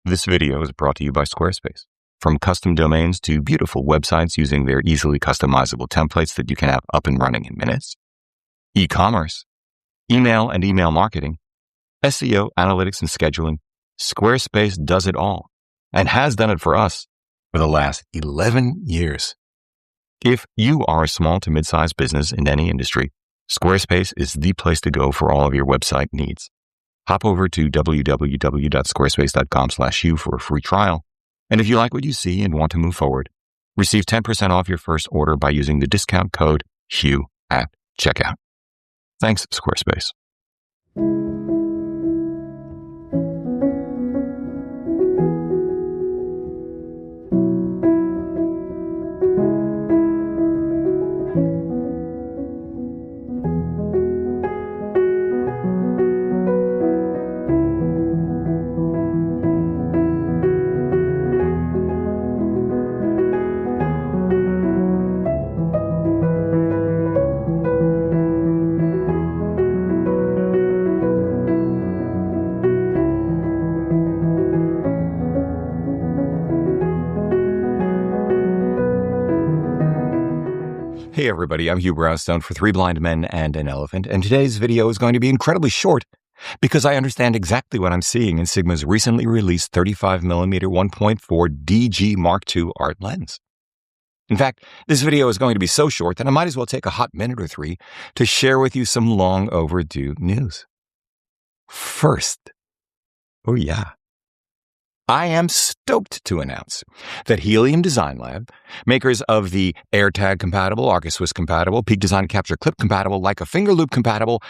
This video is brought to you by Squarespace. From custom domains to beautiful websites using their easily customizable templates that you can have up and running in minutes, e-commerce, email and email marketing, SEO, analytics, and scheduling, Squarespace does it all and has done it for us for the last 11 years. If you are a small to mid-sized business in any industry, Squarespace is the place to go for all of your website needs. Hop over to www.squarespace.com/Hugh for a free trial. And if you like what you see and want to move forward, receive 10% off your first order by using the discount code Hugh at checkout. Thanks, Squarespace. Hey everybody, I'm Hugh Brownstone for Three Blind Men and an Elephant, and today's video is going to be incredibly short because I understand exactly what I'm seeing in Sigma's recently released 35mm 1.4 DG Mark II art lens. In fact, this video is going to be so short that I might as well take a hot minute or three to share with you some long overdue news. First, I am stoked to announce that Helium Design Lab, makers of the AirTag compatible, Arca-Swiss compatible, Peak Design Capture Clip compatible, Leica Finger Loop compatible,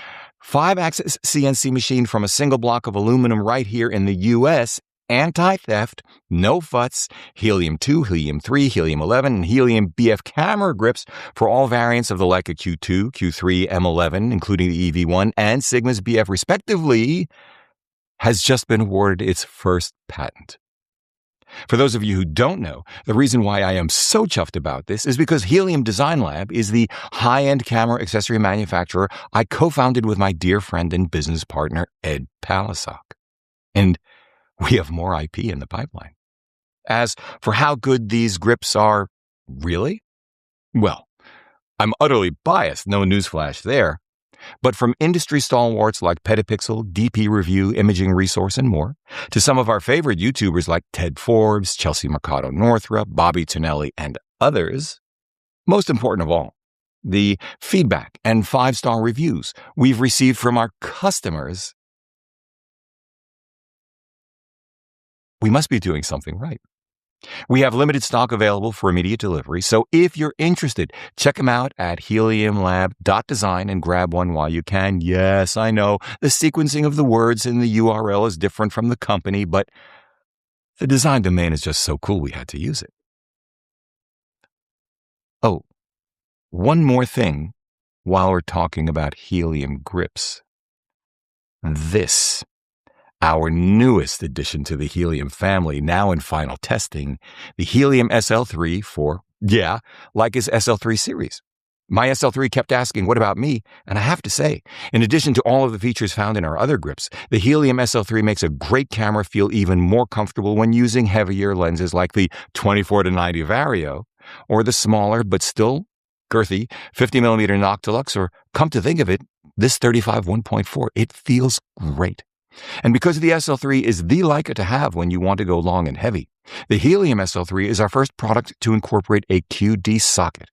5-axis CNC machine from a single block of aluminum right here in the US, anti-theft, no futs, Helium 2, Helium 3, Helium 11, and Helium BF camera grips for all variants of the Leica Q2, Q3, M11, including the EV1 and Sigma's BF respectively, has just been awarded its first patent. For those of you who don't know, the reason why I am so chuffed about this is because Helium Design Lab is the high-end camera accessory manufacturer I co-founded with my dear friend and business partner, Ed Palisock. And we have more IP in the pipeline. As for how good these grips are, really? Well, I'm utterly biased, no newsflash there. But from industry stalwarts like Petapixel, DP Review, Imaging Resource, and more, to some of our favorite YouTubers like Ted Forbes, Chelsea Mercado Northrup, Bobby Tonelli, and others, most important of all, the feedback and 5-star reviews we've received from our customers, we must be doing something right. We have limited stock available for immediate delivery, so if you're interested, check them out at heliumlab.design and grab one while you can. Yes, I know, the sequencing of the words in the URL is different from the company, but the design domain is just so cool we had to use it. Oh, one more thing while we're talking about helium grips. This, our newest addition to the Helium family, now in final testing, the Helium SL3 for, Leica's SL3 series. My SL3 kept asking, what about me? And I have to say, in addition to all of the features found in our other grips, the Helium SL3 makes a great camera feel even more comfortable when using heavier lenses like the 24-90 Vario, or the smaller but still girthy 50mm Noctilux, or come to think of it, this 35 1.4, it feels great. And because the SL3 is the Leica to have when you want to go long and heavy, the Helium SL3 is our first product to incorporate a QD socket.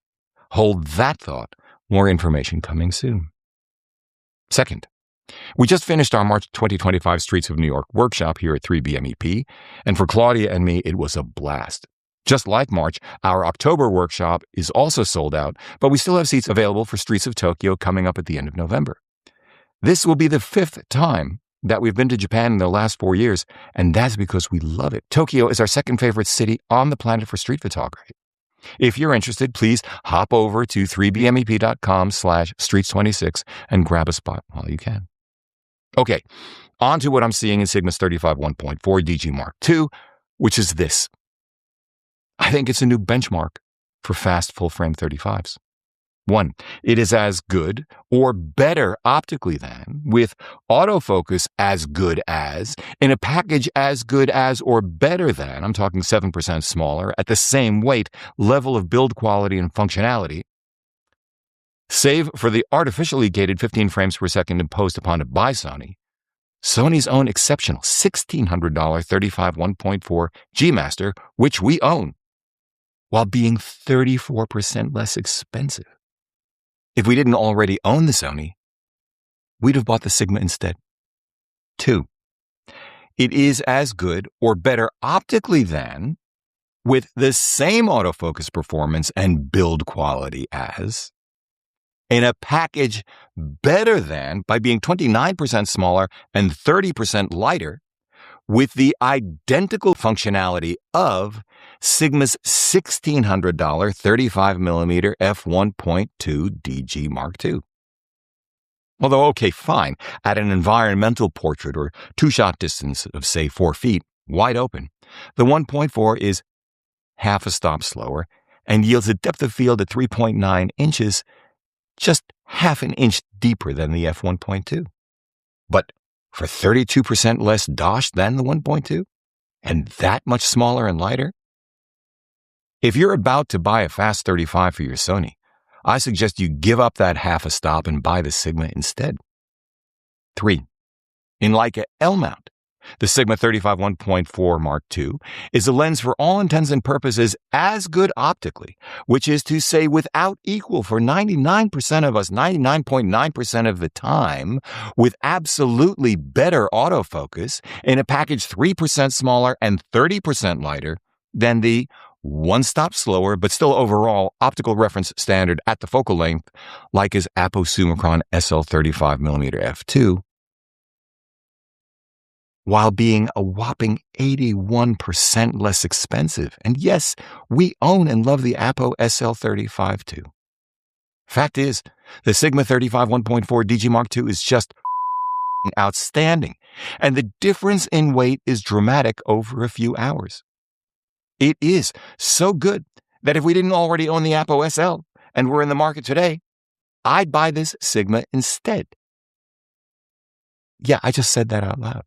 Hold that thought. More information coming soon. Second, we just finished our March 2025 Streets of New York workshop here at 3BMEP, and for Claudia and me, it was a blast. Just like March, our October workshop is also sold out, but we still have seats available for Streets of Tokyo coming up at the end of November. This will be the 5th time that we've been to Japan in the last 4 years, and that's because we love it. Tokyo is our second favorite city on the planet for street photography. If you're interested, please hop over to 3bmep.com/streets26 and grab a spot while you can. Okay, on to what I'm seeing in Sigma's 35 1.4 DG Mark II, which is this. I think it's a new benchmark for fast full-frame 35s. 1. It is as good or better optically than, with autofocus as good as, in a package as good as or better than, I'm talking 7% smaller, at the same weight, level of build quality and functionality. Save for the artificially gated 15 frames per second imposed upon it by Sony's own exceptional $1,600 35 1.4 G Master, which we own, while being 34% less expensive. If we didn't already own the Sony, we'd have bought the Sigma instead. 2. It is as good or better optically than, with the same autofocus performance and build quality as, in a package better than by being 29% smaller and 30% lighter, with the identical functionality of Sigma's $1,600 35mm f1.2 DG Mark II. Although, okay, fine, at an environmental portrait or two-shot distance of, say, 4 feet, wide open, the 1.4 is half a stop slower and yields a depth of field at 3.9 inches, just half an inch deeper than the f1.2. But for 32% less dosh than the 1.2, and that much smaller and lighter? If you're about to buy a Fast 35 for your Sony, I suggest you give up that half a stop and buy the Sigma instead. 3. In Leica L-mount, the Sigma 35 1.4 Mark II is a lens for all intents and purposes as good optically, which is to say without equal for 99% of us 99.9% of the time, with absolutely better autofocus in a package 3% smaller and 30% lighter than the one stop slower but still overall optical reference standard at the focal length Leica's Apo-Summicron SL35mm f2, while being a whopping 81% less expensive. And yes, we own and love the Apo SL35 too. Fact is, the Sigma 35 1.4 DG Mark II is just outstanding, and the difference in weight is dramatic over a few hours. It is so good that if we didn't already own the Apo SL and were in the market today, I'd buy this Sigma instead. Yeah, I just said that out loud.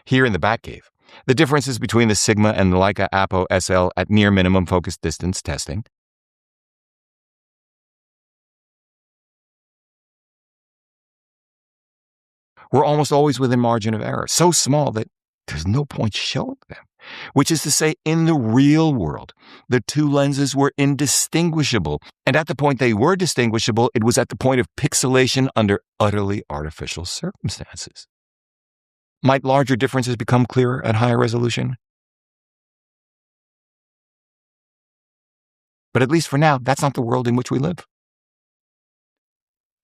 Here in the Batcave, the differences between the Sigma and the Leica Apo SL at near minimum focus distance testing. We're almost always within margin of error, so small that there's no point showing them. Which is to say, in the real world, the two lenses were indistinguishable, and at the point they were distinguishable, it was at the point of pixelation under utterly artificial circumstances. Might larger differences become clearer at higher resolution? But at least for now, that's not the world in which we live.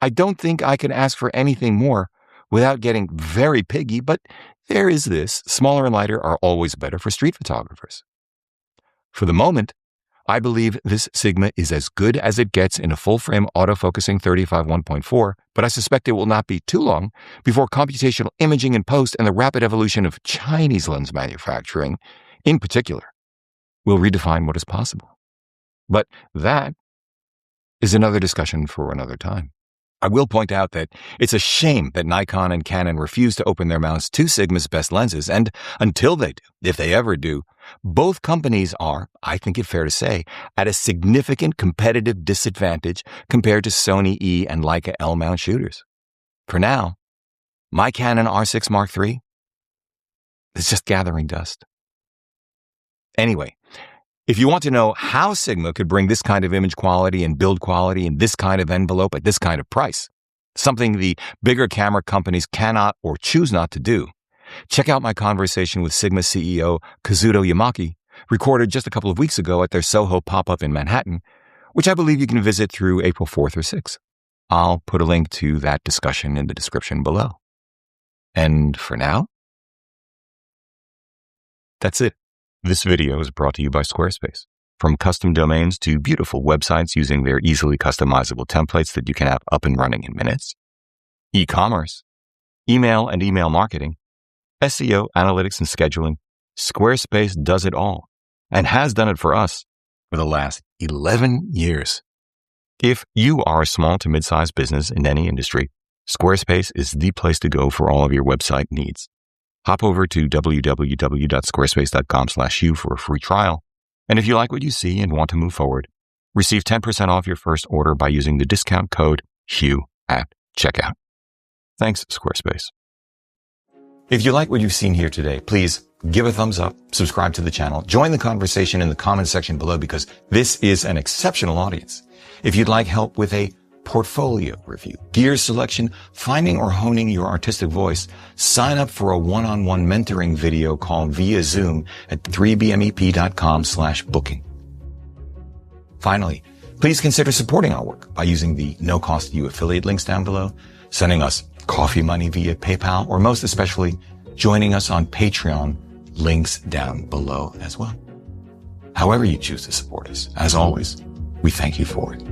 I don't think I can ask for anything more without getting very piggy, but there is this. Smaller and lighter are always better for street photographers. For the moment, I believe this Sigma is as good as it gets in a full-frame autofocusing 35 1.4, but I suspect it will not be too long before computational imaging in post and the rapid evolution of Chinese lens manufacturing, in particular, will redefine what is possible. But that is another discussion for another time. I will point out that it's a shame that Nikon and Canon refuse to open their mouths to Sigma's best lenses, and until they do, if they ever do, both companies are, I think it's fair to say, at a significant competitive disadvantage compared to Sony E and Leica L-mount shooters. For now, my Canon R6 Mark III is just gathering dust. Anyway, if you want to know how Sigma could bring this kind of image quality and build quality in this kind of envelope at this kind of price, something the bigger camera companies cannot or choose not to do, check out my conversation with Sigma CEO Kazuto Yamaki, recorded just a couple of weeks ago at their Soho pop-up in Manhattan, which I believe you can visit through April 4th or 6th. I'll put a link to that discussion in the description below. And for now, that's it. This video is brought to you by Squarespace. From custom domains to beautiful websites using their easily customizable templates that you can have up and running in minutes, e-commerce, email and email marketing, SEO, analytics, and scheduling, Squarespace does it all and has done it for us for the last 11 years. If you are a small to mid-sized business in any industry, Squarespace is the place to go for all of your website needs. Hop over to www.squarespace.com/Hugh for a free trial. And if you like what you see and want to move forward, receive 10% off your first order by using the discount code Hugh at checkout. Thanks, Squarespace. If you like what you've seen here today, please give a thumbs up, subscribe to the channel, join the conversation in the comment section below because this is an exceptional audience. If you'd like help with a portfolio review, gear selection, finding or honing your artistic voice, sign up for a one-on-one mentoring video called via Zoom at 3bmep.com/booking. Finally, please consider supporting our work by using the no-cost-to-you affiliate links down below, sending us coffee money via PayPal, or most especially, joining us on Patreon, links down below as well. However you choose to support us, as always, we thank you for it.